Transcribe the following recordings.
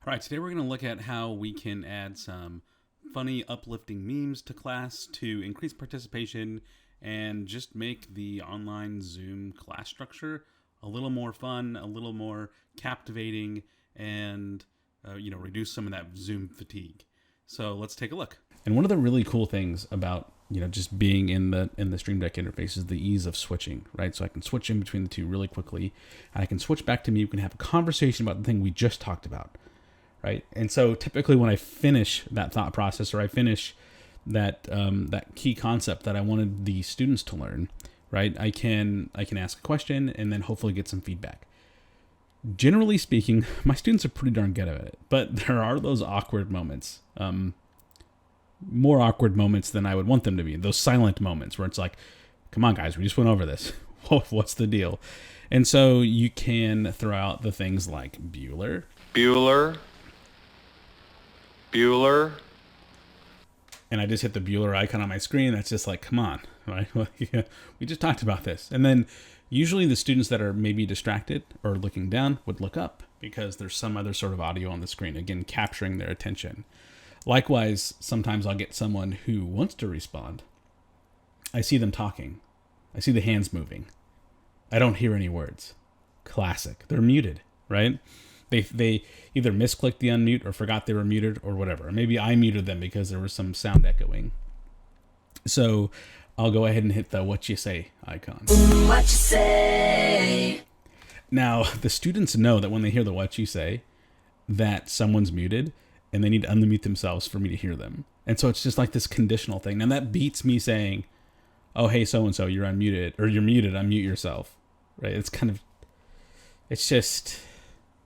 All right, today we're going to look at how we can add some funny, uplifting memes to class to increase participation and just make the online Zoom class structure a little more fun, a little more captivating, and reduce some of that Zoom fatigue. So let's take a look. And one of the really cool things about just being in the Stream Deck interface is the ease of switching, right? So I can switch in between the two really quickly, and I can switch back to me. We can have a conversation about the thing we just talked about. Right. And so typically when I finish that thought process, or I finish that key concept that I wanted the students to learn, right, I can ask a question and then hopefully get some feedback. Generally speaking, my students are pretty darn good at it, but there are those awkward moments, more awkward moments than I would want them to be. Those silent moments where it's like, come on, guys, we just went over this. What's the deal? And so you can throw out the things like Bueller. And I just hit the Bueller icon on my screen. That's just like, come on, right? We just talked about this. And then usually the students that are maybe distracted or looking down would look up because there's some other sort of audio on the screen, again, capturing their attention. Likewise, sometimes I'll get someone who wants to respond. I see them talking. I see the hands moving. I don't hear any words. Classic. They're muted, right? They either misclicked the unmute or forgot they were muted or whatever. Maybe I muted them because there was some sound echoing. So I'll go ahead and hit the what you say icon. What you say? Now, the students know that when they hear the what you say, that someone's muted and they need to unmute themselves for me to hear them. And so it's just like this conditional thing. Now that beats me saying, oh, hey, so-and-so, you're unmuted, or you're muted, unmute yourself, right? It's just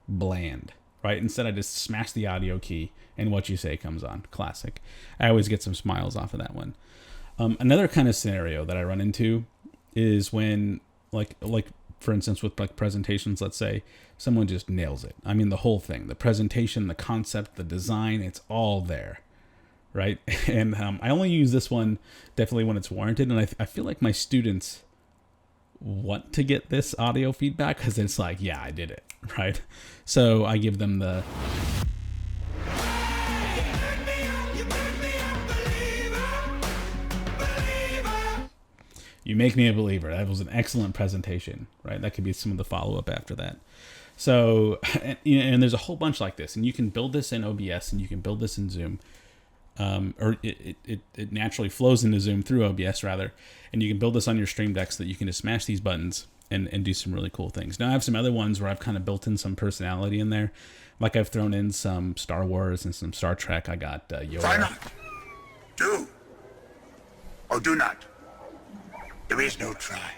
bland, right? Instead, I just smash the audio key and what you say comes on. Classic. I always get some smiles off of that one. Another kind of scenario that I run into is when, like for instance, with like presentations, let's say someone just nails it. I mean, the whole thing, the presentation, the concept, the design, it's all there, right? And I only use this one definitely when it's warranted. And I feel like my students want to get this audio feedback because it's like, yeah, I did it, right? So I give them the you make me a believer. That was an excellent presentation, right? That could be some of the follow-up after that. So, and there's a whole bunch like this, and you can build this in OBS and you can build this in Zoom. Or it naturally flows into Zoom through OBS rather, and you can build this on your Stream Deck so that you can just smash these buttons and do some really cool things. Now I have some other ones where I've kind of built in some personality in there, like I've thrown in some Star Wars and some Star Trek. I got Yoda. Try not. Do. Or do not. There is no try.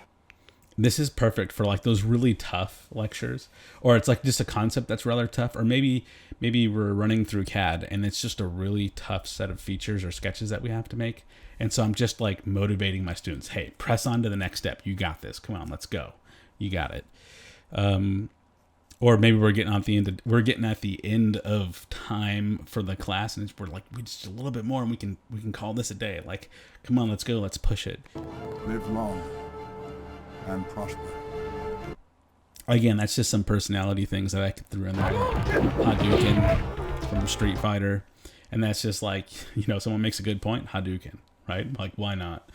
This is perfect for like those really tough lectures, or it's like just a concept that's rather tough, or maybe we're running through CAD and it's just a really tough set of features or sketches that we have to make. And so I'm just like motivating my students, hey, press on to the next step. You got this. Come on, let's go. You got it. Or maybe we're getting at the end of time for the class, and we're like, we just a little bit more, and we can call this a day. Like, come on, let's go, let's push it. Live long and prosper. Again, that's just some personality things that I could throw in there. Hadouken from Street Fighter, and that's just like, someone makes a good point, Hadouken, right? Like, why not?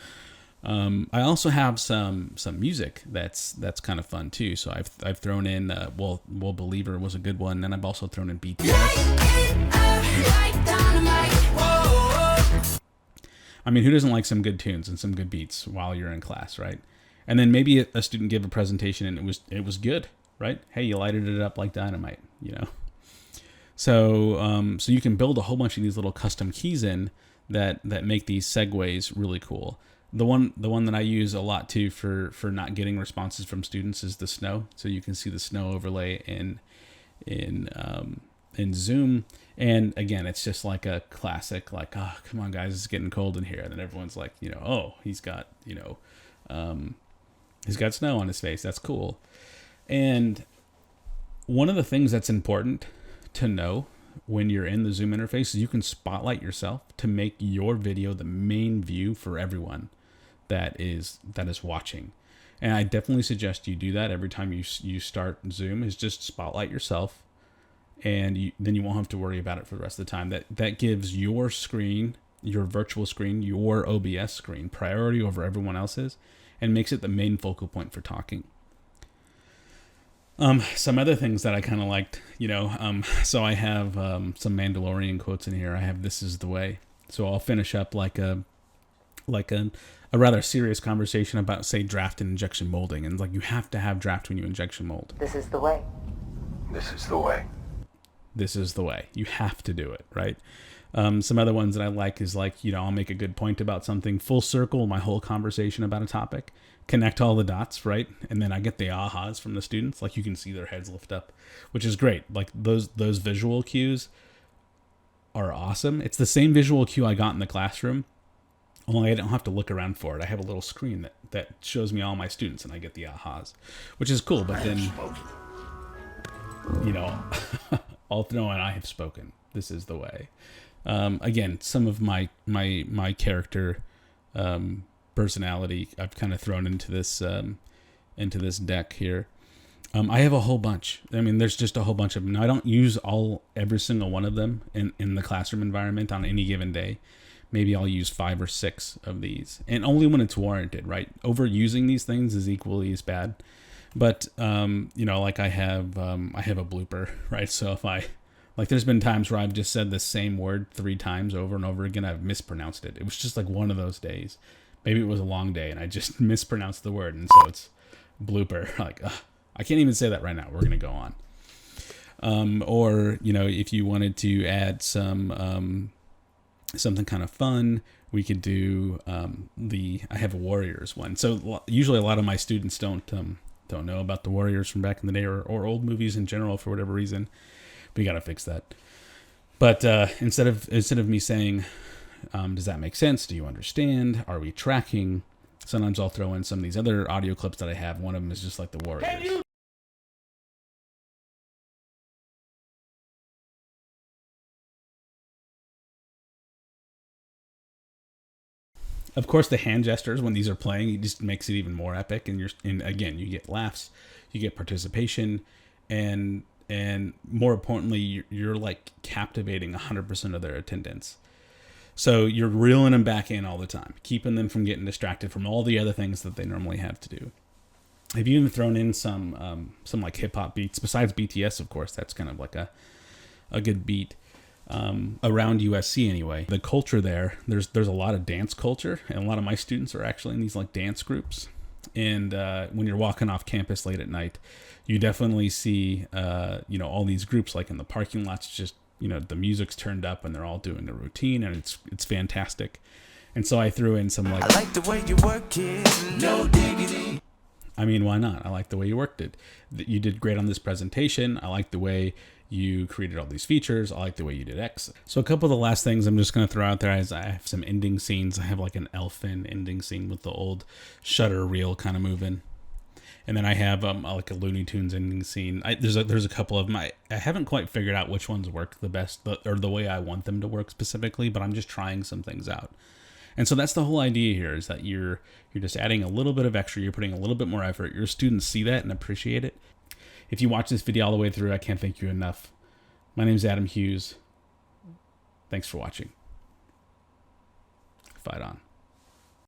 I also have some music that's kind of fun too. So I've thrown in well Believer was a good one, and I've also thrown in BTS. I mean, who doesn't like some good tunes and some good beats while you're in class, right? And then maybe a student gave a presentation and it was good, right? Hey, you lighted it up like dynamite, So so you can build a whole bunch of these little custom keys in that make these segues really cool. The one that I use a lot too for not getting responses from students is the snow. So you can see the snow overlay in Zoom. And again, it's just like a classic, like, oh, come on guys, it's getting cold in here. And then everyone's like, oh, he's got snow on his face. That's cool. And one of the things that's important to know when you're in the Zoom interface is you can spotlight yourself to make your video the main view for everyone that is watching. And I definitely suggest you do that every time you start Zoom, is just spotlight yourself and then you won't have to worry about it for the rest of the time. That gives your screen, your virtual screen, your OBS screen priority over everyone else's, and makes it the main focal point for talking. Some other things that I kind of liked, so I have some Mandalorian quotes in here. I have "This is the way." So I'll finish up like a rather serious conversation about, say, draft and injection molding, and like you have to have draft when you injection mold. This is the way. This is the way. This is the way. You have to do it, right? Some other ones that I like is like, I'll make a good point about something, full circle my whole conversation about a topic, connect all the dots, right? And then I get the ahas from the students. Like you can see their heads lift up, which is great. Like those visual cues are awesome. It's the same visual cue I got in the classroom, only I don't have to look around for it. I have a little screen that shows me all my students and I get the ahas, which is cool. But then, all throw in, I have spoken. This is the way. Again, some of my character personality I've kind of thrown into this deck here. I have a whole bunch. I mean, there's just a whole bunch of them. Now, I don't use every single one of them in the classroom environment on any given day. Maybe I'll use 5 or 6 of these, and only when it's warranted, right? Overusing these things is equally as bad. But like I have a blooper, right? So if there's been times where I've just said the same word 3 times over and over again. I've mispronounced it. It was just like one of those days. Maybe it was a long day and I just mispronounced the word, and so it's blooper. Like, I can't even say that right now. We're gonna go on. Or if you wanted to add some something kind of fun, we could do I have a Warriors one. So usually a lot of my students don't know about the Warriors from back in the day, or old movies in general for whatever reason. We got to fix that. But instead of me saying, does that make sense? Do you understand? Are we tracking? Sometimes I'll throw in some of these other audio clips that I have. One of them is just like the Warriors. Of course, the hand gestures when these are playing, it just makes it even more epic. And again, you get laughs, you get participation, and more importantly, you're like captivating 100% of their attendance. So you're reeling them back in all the time, keeping them from getting distracted from all the other things that they normally have to do. I've even thrown in some like hip hop beats, besides BTS, of course. That's kind of like a good beat. Around USC anyway. The culture there's a lot of dance culture, and a lot of my students are actually in these like dance groups. And when you're walking off campus late at night, you definitely see all these groups like in the parking lots. Just the music's turned up and they're all doing a routine, and it's fantastic. And so I threw in some like, I like the way you work it, no diggity. I mean, why not? I like the way you worked it. You did great on this presentation. I like the way you created all these features. I like the way you did X. So a couple of the last things I'm just going to throw out there is I have some ending scenes. I have like an elfin ending scene with the old shutter reel kind of moving. And then I have like a Looney Tunes ending scene. There's a couple of them. I haven't quite figured out which ones work the best, or the way I want them to work specifically, but I'm just trying some things out. And so that's the whole idea here, is that you're just adding a little bit of extra. You're putting a little bit more effort. Your students see that and appreciate it. If you watch this video all the way through, I can't thank you enough. My name is Adam Hughes. Thanks for watching. Fight on.